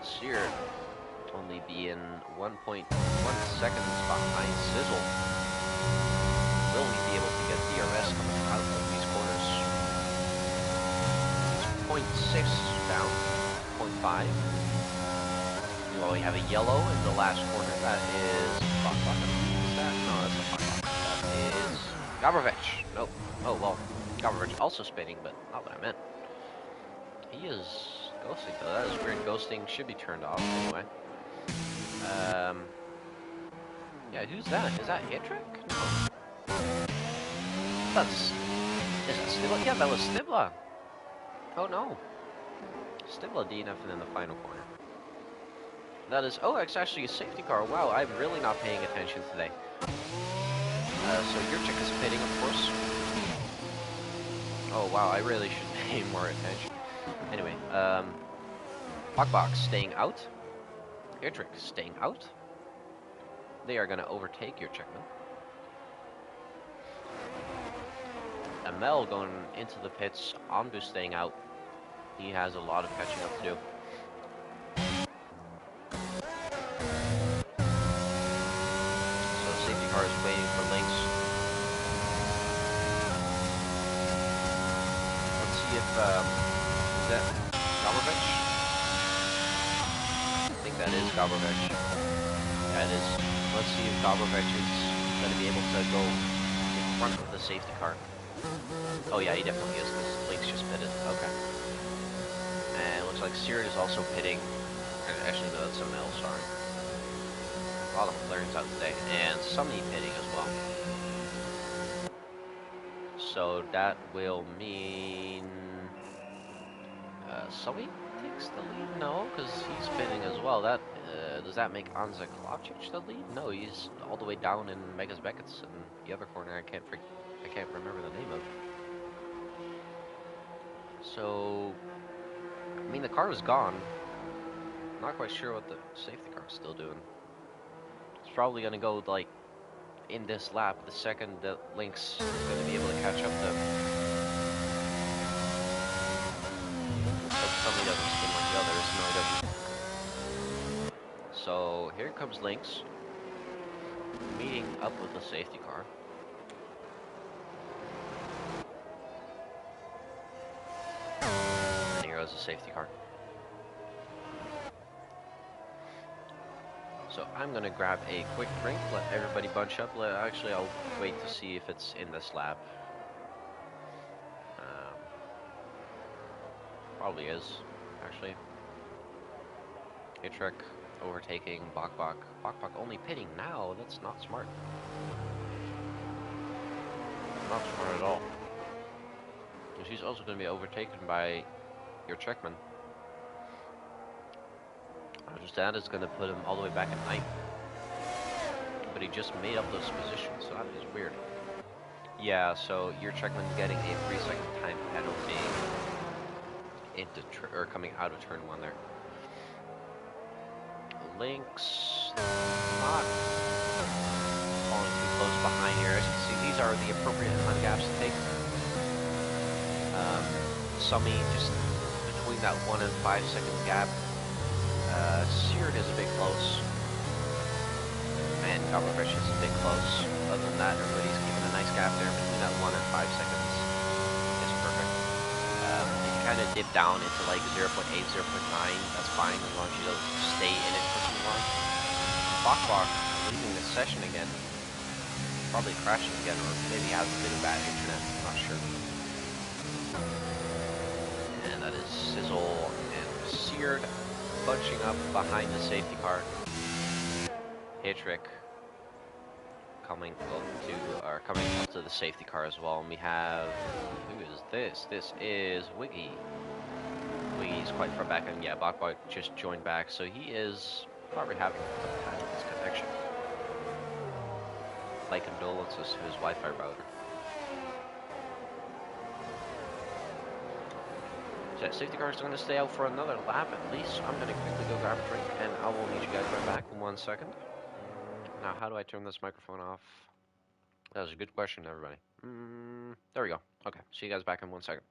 Sear only being 1.1 seconds behind Sizzle. Will he be able to get DRS coming out of these corners? 0.6 down, 0.5. Meanwhile, we have a yellow in the last corner. That is Bok. Is that? No, that's not Bok. That is Gavrovic. Nope. Oh, well, Gavrovic also spinning, but not what I meant. He is ghosting, though. That is weird. Ghosting should be turned off anyway. Yeah, who's that? Is that Hittrick? No. Is that Stibla? Yeah, that was Stibla. Oh, no. Stibla DNFing in the final corner. That is... Oh, it's actually a safety car. Wow, I'm really not paying attention today. So your chick is pitting, of course. Oh, wow, I really should pay more attention. Anyway, Bok staying out. Hittrick staying out. They are going to overtake your checkman. Amel going into the pits. Ambu staying out. He has a lot of catching up to do. So car is waiting for links. Let's see if, is that Gabrovich? I think that is Gabrovich. Yeah, it is. Let's see if Gabrovich is going to be able to go in front of the safety car. Oh yeah, he definitely is, because Link's just pitted. Okay. And it looks like Seared is also pitting. Actually, no, that's someone else, sorry. A lot of McLaren's out today. And Summy pitting as well. So that will mean... Sully takes the lead? No, because he's pitting as well. That does that make Anza Klavcic the lead? No, he's all the way down in Megas Beckett's in the other corner. I can't remember the name of. So, I mean, the car was gone. Not quite sure what the safety car is still doing. It's probably gonna go like in this lap. The second that Lynx is gonna be able to catch up to. Hope somebody doesn't spin like the others. No, he doesn't. So here comes Lynx, meeting up with the safety car. And here goes the safety car. So I'm gonna grab a quick drink, let everybody bunch up. Actually, I'll wait to see if it's in this lap. Probably is, actually. Hitrick overtaking Bok Bok. Bok Bok only pitting now. That's not smart. Not smart at all. She's also going to be overtaken by your Checkman. Just that is going to put him all the way back at 9th. But he just made up those positions, so that is weird. Yeah, so your Checkman's getting a 3-second time penalty into coming out of turn 1 there. Lynx not falling too close behind here. As you can see, these are the appropriate amount of gaps to take. Summy just between that 1 and 5 second gap. Seared is a bit close. And Gabrovich is a bit close. Other than that, everybody's keeping a nice gap there between that 1 and 5 seconds. It's perfect. If you kind of dip down into like 0.8, 0.9, that's fine as long as you don't stay in it for too long. Bok Bok leaving the session again. Probably crashing again, or maybe has a bit of bad internet. I'm not sure. And that is Sizzle and Seared bunching up behind the safety car. Hitrick coming up to the safety car as well. And we have, who is this? This is Wiggy. Wiggy's quite far back, and yeah, Bok Bok just joined back, so he is probably having a tough time with his connection. My condolences to his Wi-Fi router. So that safety car is going to stay out for another lap at least. I'm going to quickly go grab a drink, and I will meet you guys right back in 1 second. Now, how do I turn this microphone off? That was a good question, everybody. There we go. Okay, see you guys back in 1 second.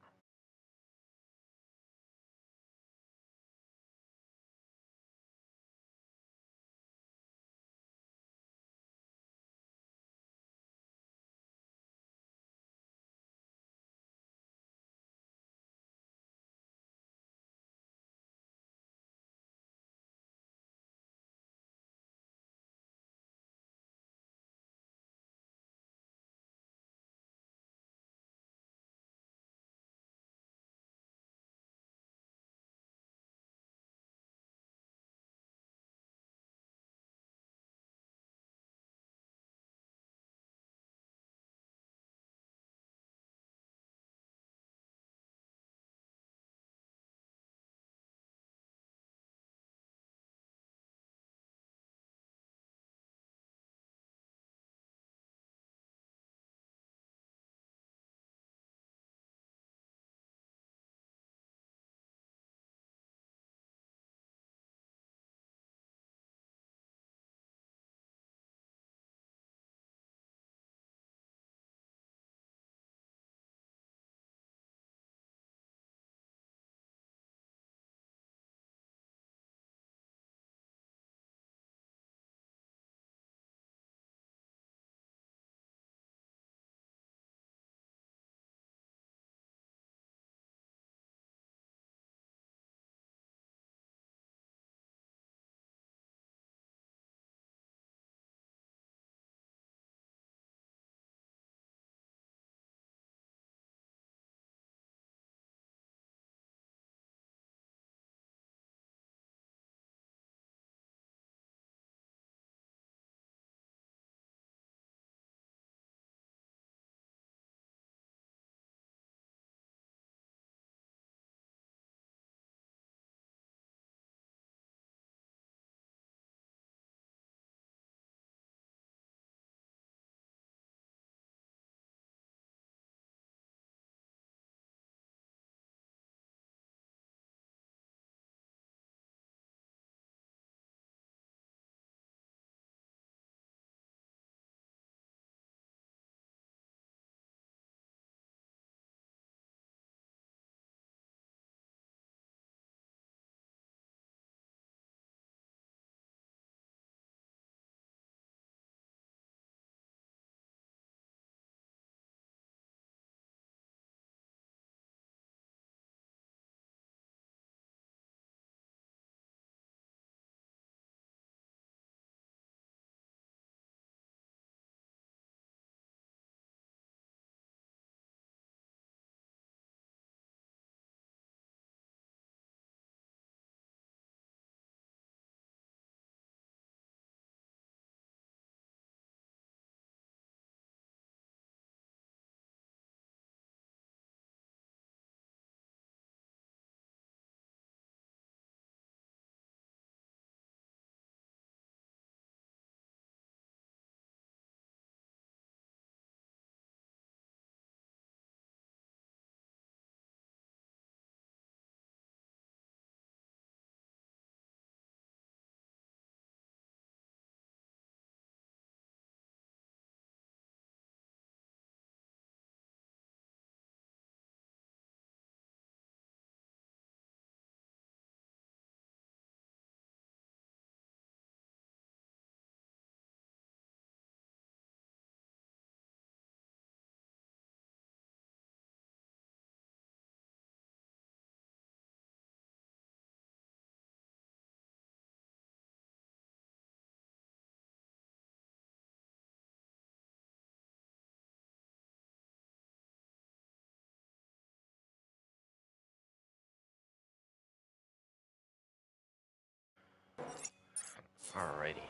Alrighty.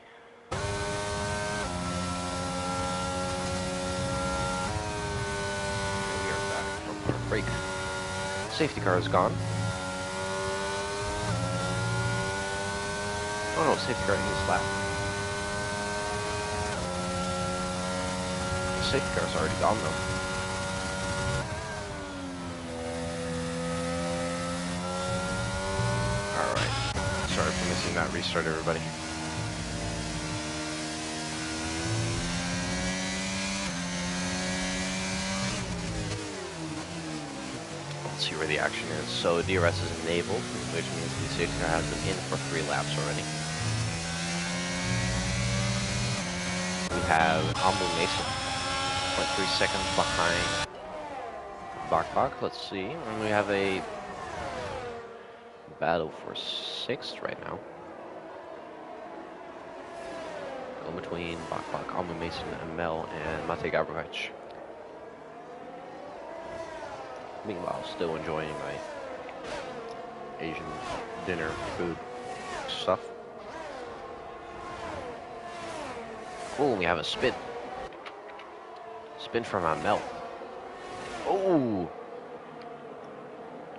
We are back from our break. Safety car is gone. Oh no, safety car is flat. The safety car's already gone though. Alright. Sorry for missing that restart, everybody. Let's see where the action is. So DRS is enabled, which means the safety car has been in for 3 laps already. We have Ambu Mason, 0.3 seconds behind Bak. Let's see. And we have a battle for 6th right now. Go between Bak, Ambu Mason, and Mel, and Mate Gabrovich. Meanwhile, still enjoying my Asian dinner food stuff. Oh, we have a spin. Spin from Mel. Oh!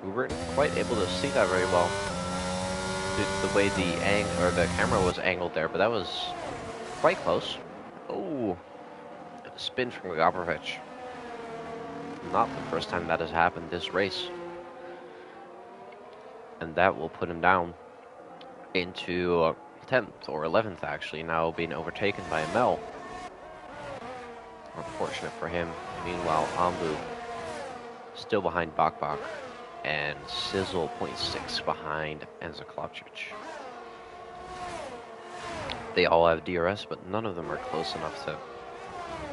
We weren't quite able to see that very well. The way the camera was angled there, but that was quite close. Oh! Spin from Gabrovich. Not the first time that has happened this race. And that will put him down into 10th or 11th actually, now being overtaken by Mel. Unfortunate for him. Meanwhile, Ambu still behind Bak and Sizzle 0.6 behind Enzo Klopčić. They all have DRS, but none of them are close enough to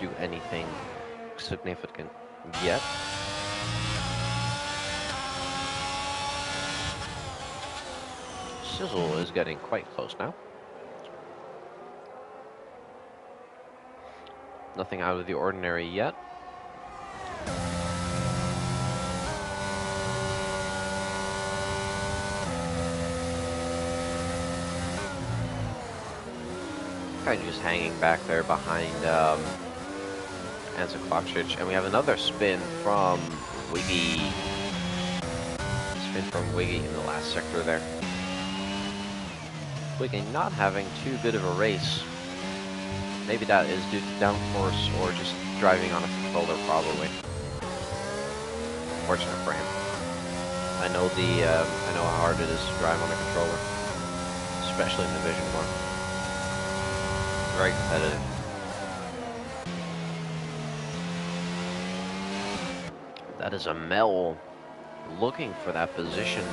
do anything significant yet. Sizzle is getting quite close now. Nothing out of the ordinary yet. Kind of just hanging back there behind Enzo Klopčić, and we have another spin from Wiggy. Spin from Wiggy in the last sector there. Wiggy not having too good of a race. Maybe that is due to downforce or just driving on a controller, probably. Fortunate for him. I know how hard it is to drive on a controller, especially in Division 1. Very competitive. That is a Mel looking for that position.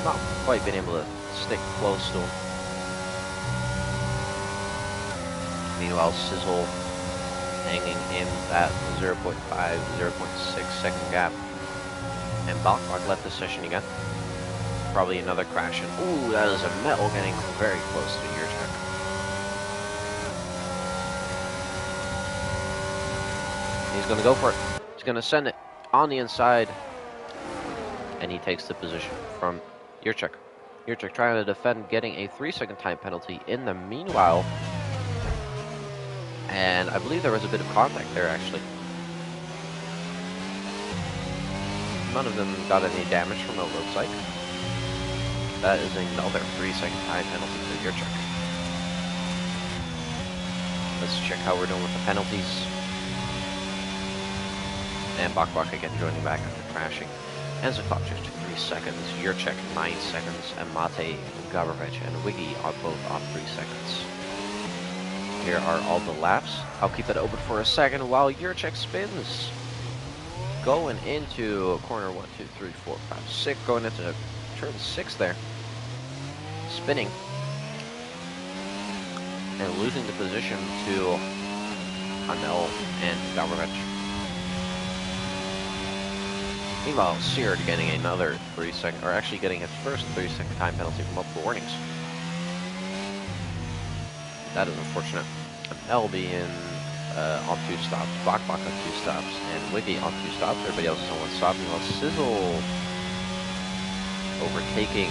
Not quite been able to stick close to him. Meanwhile, Sizzle hanging in that 0.5, 0.6 second gap. And Bak left the session again. Probably another crash. And ooh, that is a Mel getting very close to your check. He's going to go for it. He's going to send it on the inside. And he takes the position from Yurchek. Yurchek trying to defend, getting a 3-second time penalty in the meanwhile. And I believe there was a bit of contact there, actually. None of them got any damage from it, looks like. That is another 3-second time penalty for Yurchek. Let's check how we're doing with the penalties. And Bak again joining back after crashing. Enzo Klopčić 3 seconds, Yurchek 9 seconds, and Mate Gabrovich and Wiggy are both on 3 seconds. Here are all the laps. I'll keep it open for a second while Yurchek spins. Going into corner 1, 2, 3, 4, 5, 6. Going into turn 6 there. Spinning. And losing the position to Hanel and Gabrovich. Meanwhile, Seared getting another 3-second, or actually getting his first 3-second time penalty from multiple warnings. That is unfortunate. L being on 2 stops, Bok on 2 stops, and Wiggy on 2 stops. Everybody else is on 1 stop. Meanwhile, Sizzle overtaking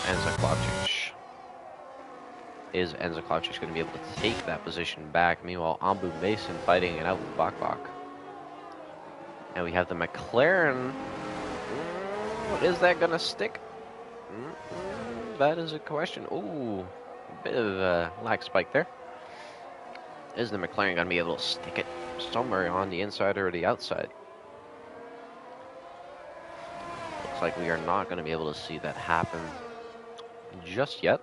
Enza Klavčić. Is Enza Klavčić going to be able to take that position back? Meanwhile, Ambu Mason fighting it out with Bok. And we have the McLaren. Is that going to stick? That is a question. Ooh, a bit of a lag spike there. Is the McLaren going to be able to stick it somewhere on the inside or the outside? Looks like we are not going to be able to see that happen just yet.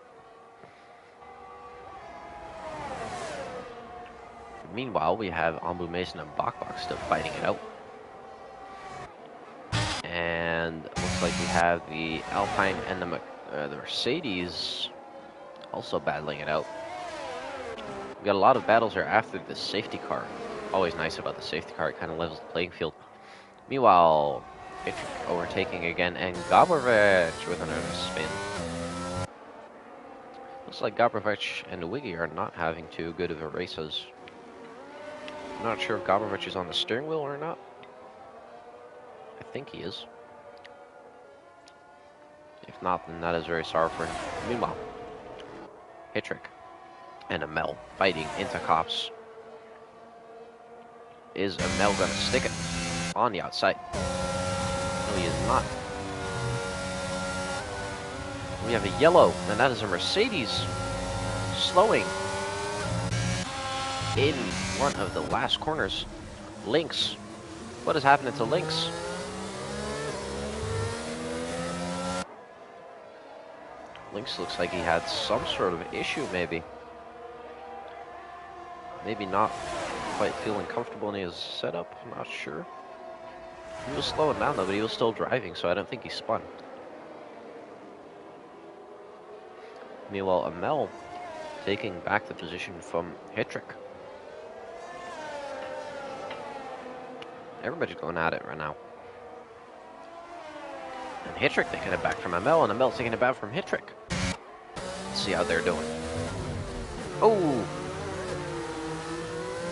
Meanwhile, we have Ambu Mason and Bok still fighting it out. And looks like we have the Alpine and the Mercedes also battling it out. We got a lot of battles here after the safety car. Always nice about the safety car, it kind of levels the playing field. Meanwhile, Hitchcock overtaking again, and Gabrovich with another spin. Looks like Gabrovich and Wiggy are not having too good of a races. I'm not sure if Gabrovich is on the steering wheel or not. I think he is. If not, then that is very sorry for him. Meanwhile, Hitchcock and Amel fighting into cops. Is Amel going to stick it on the outside? No, he is not. We have a yellow, and that is a Mercedes slowing in one of the last corners. Lynx. What is happening to Lynx? Lynx looks like he had some sort of issue, maybe. Maybe not quite feeling comfortable in his setup, I'm not sure. He was slowing down though, but he was still driving, so I don't think he spun. Meanwhile, Amel taking back the position from Hitchcock. Everybody's going at it right now. And Hitchcock taking it back from Amel, and Amel taking it back from Hitchcock. Let's see how they're doing. Oh!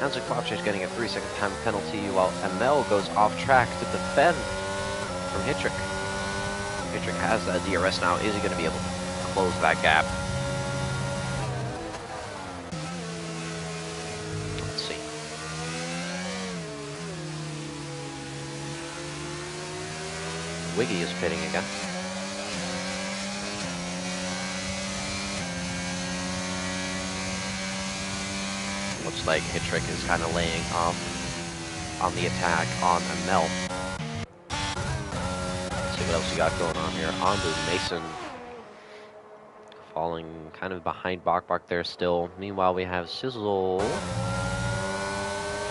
Enza Klavčić getting a 3-second time penalty, while Amel goes off track to defend from Hitchcock. Hitchcock has that DRS now. Is he going to be able to close that gap? Let's see. Wiggy is pitting again. Looks like Hitchcock is kind of laying off on the attack on Amel. Let's see what else we got going on here. Ambu Mason falling kind of behind Bok there still. Meanwhile, we have Sizzle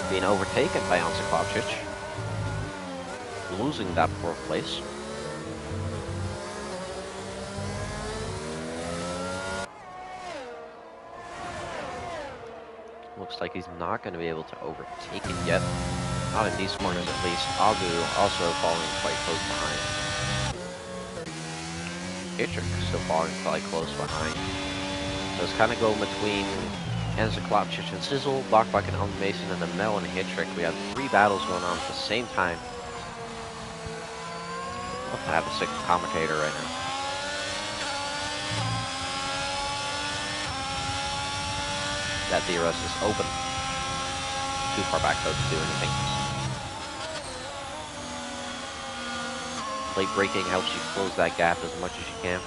being overtaken by Enza Klavčić, losing that 4th place. Looks like he's not going to be able to overtake it yet. Not in these corners, at least. Agu also falling quite close behind. Hitchcock still falling quite close behind. So it's kind of going between Enza Klavčić and Sizzle, Bok and Ambu Mason, and then Mel and Hitchcock. We have 3 battles going on at the same time. I'd love to have a 6th commentator right now. That DRS is open. Too far back though to do anything. Late braking helps you close that gap as much as you can.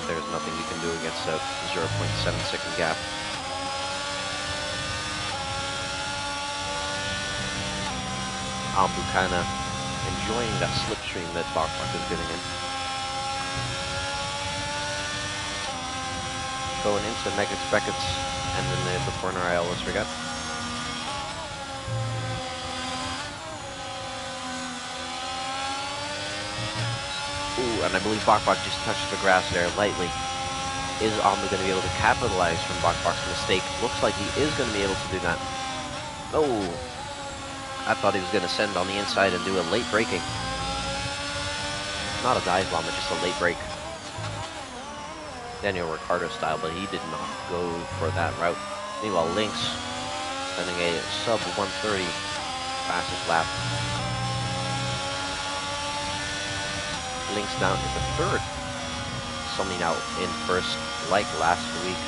There's nothing you can do against a 0.7-second gap. Ambu kind of enjoying that slipstream that Bok is giving him. Going into Megas Beckets, and then there's the corner I always forget. Ooh, and I believe Bok just touched the grass there lightly. Is Ambu going to be able to capitalize from Bok's mistake? Looks like he is going to be able to do that. Oh, I thought he was going to send on the inside and do a late braking. Not a dive bomb, but just a late brake. Daniel Ricciardo style, but he did not go for that route. Meanwhile, Lynx sending a sub 130 fastest lap. Lynx down into third, summing out in first like last week.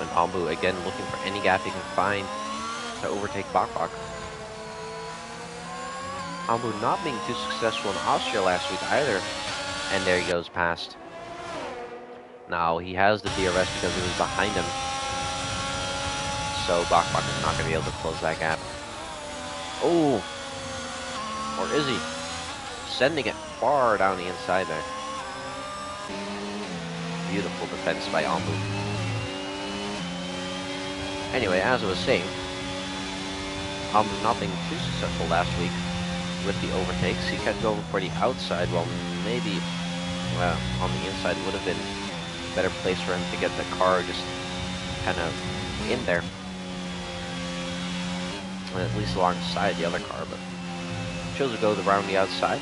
And Ambu again looking for any gap he can find to overtake Bak. Ambu not being too successful in Austria last week either. And there he goes past. Now he has the DRS because he was behind him. So Bak is not going to be able to close that gap. Oh! Or is he? Sending it far down the inside there. Beautiful defense by Ambu. Anyway, as I was saying, Ambu not being too successful last week with the overtakes. He kept going for the outside, while maybe on the inside would have been a better place for him to get the car just kind of in there. At least alongside the other car, but chose to go around the outside.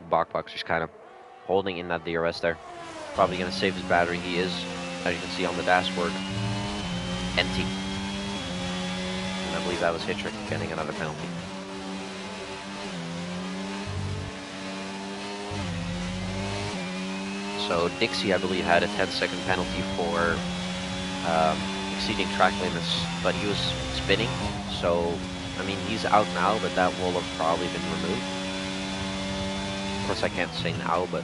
Bak just kind of holding in that DRS there. Probably going to save his battery. He is, as you can see on the dashboard, empty. And I believe that was Hittrick getting another penalty. So Dixie, I believe, had a 10-second penalty for exceeding track limits, but he was spinning. So, I mean, he's out now, but that will have probably been removed. Of course, I can't say now, but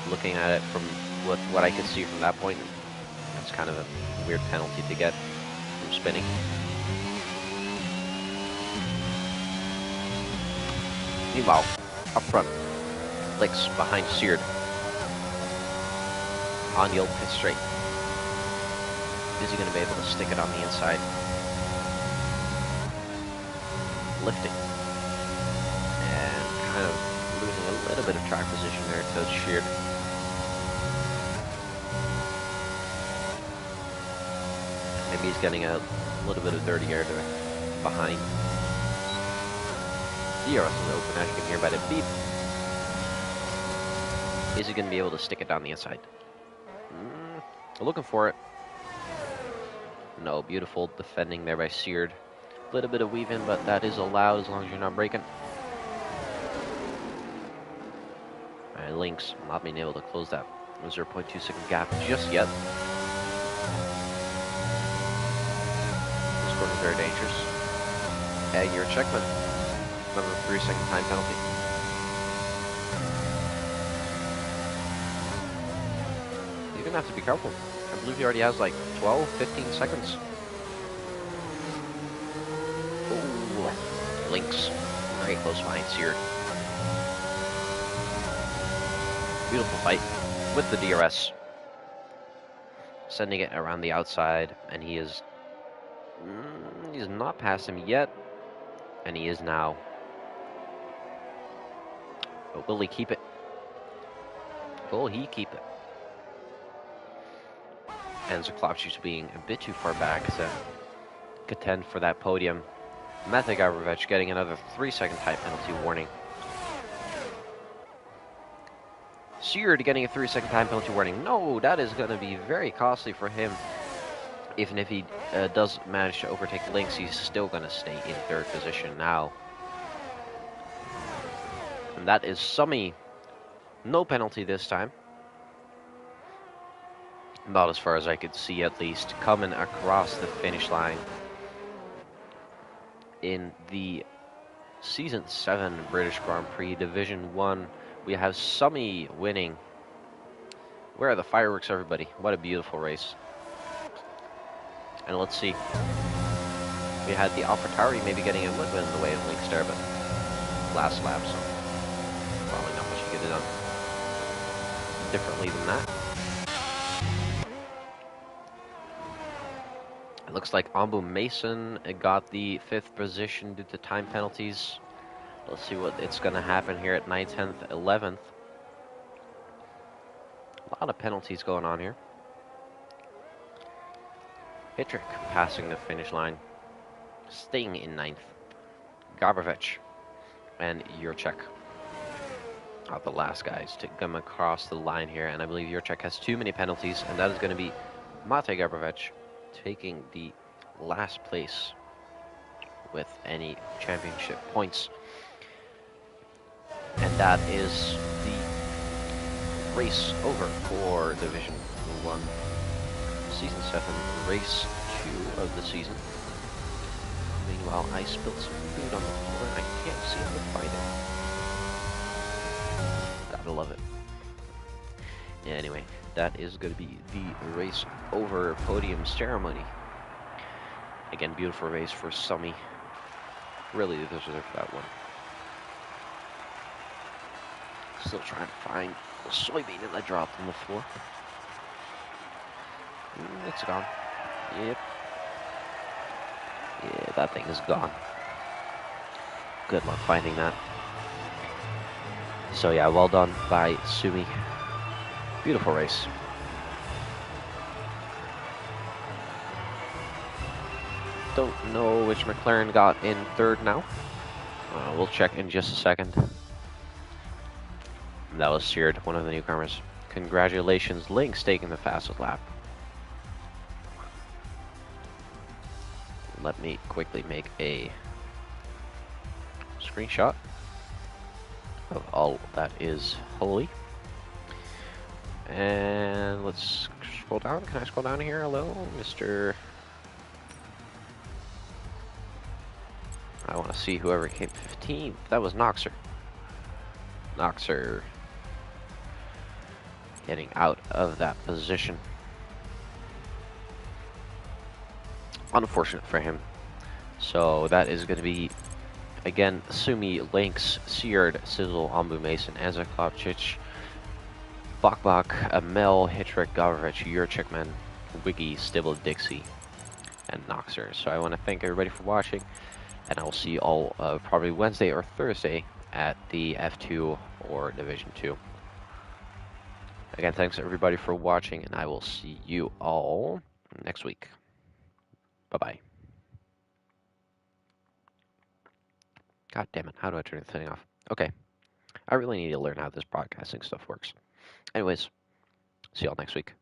looking at it from what I could see from that point, it's kind of a weird penalty to get from spinning. Meanwhile, up front, Licks behind Seared on the old pit straight. Is he going to be able to stick it on the inside? Lifting. And kind of losing a little bit of track position there to Sheared. Maybe he's getting a little bit of dirty air there behind. DRS is open, as you can hear by the beep. Is he going to be able to stick it down the inside? Looking for it. No, beautiful defending there by Seared. A little bit of weave in, but that is allowed as long as you're not braking. Alright, Lynx not being able to close that 0.2 second gap just yet. This corner is very dangerous. You're a checkman. Another 3-second time penalty. You're gonna have to be careful. I believe he already has like 12, 15 seconds. Ooh, Lynx. Very close behind Seared. Beautiful fight with the DRS. Sending it around the outside, and he is... he's not past him yet, and he is now. But will he keep it? Will he keep it? And Zaklopchich being a bit too far back to contend for that podium. Matej Gavrovich getting another 3-second time penalty warning. Seared getting a 3-second time penalty warning. No, that is going to be very costly for him. Even if he does manage to overtake Lynx, he's still going to stay in third position now. And that is Summy. No penalty this time. Not as far as I could see, at least. Coming across the finish line in the Season 7 British Grand Prix Division 1. We have Summy winning. Where are the fireworks, everybody? What a beautiful race. And let's see. We had the AlphaTauri maybe getting a little bit in the way of Lynx there, but last lap, so probably not much you could have done differently than that. It looks like Ambu Mason got the 5th position due to time penalties. Let's see what it's going to happen here at 9th, 10th, 11th. A lot of penalties going on here. Hittrick passing the finish line, staying in ninth. Garbovich and Jurček are the last guys to come across the line here, and I believe Jurček has too many penalties, and that is going to be Mate Garbovich taking the last place with any championship points. And that is the race over for Division 1, Season 7, Race 2 of the season. Meanwhile, I spilled some food on the floor and I can't seem to find it. Gotta love it. Yeah, anyway, that is going to be the race over podium ceremony. Again, beautiful race for Summy. Really deserved that one. Still trying to find the soybean that I dropped on the floor. It's gone. Yep. Yeah, that thing is gone. Good luck finding that. So yeah, well done by Sumi. Beautiful race. Don't know which McLaren got in third now. We'll check in just a second. That was Seared, one of the newcomers. Congratulations, Link's taking the fastest lap. Let me quickly make a screenshot of all that is holy. And let's scroll down. Can I scroll down here? Hello, Mr. I want to see whoever came 15th. That was Noxer. Noxer getting out of that position. Unfortunate for him. So that is going to be, again, Sumi, Lynx, Seared, Sizzle, Ambu Mason, Anza Klopchich, Bok, Amel, Hittrick, Gavrovich, Jurčekman, Wiggy, Stibble, Dixie, and Noxer. So I want to thank everybody for watching, and I will see you all probably Wednesday or Thursday at the F2 or Division 2. Again, thanks everybody for watching, and I will see you all next week. Bye-bye. God damn it, how do I turn the thing off? Okay, I really need to learn how this broadcasting stuff works. Anyways, see y'all next week.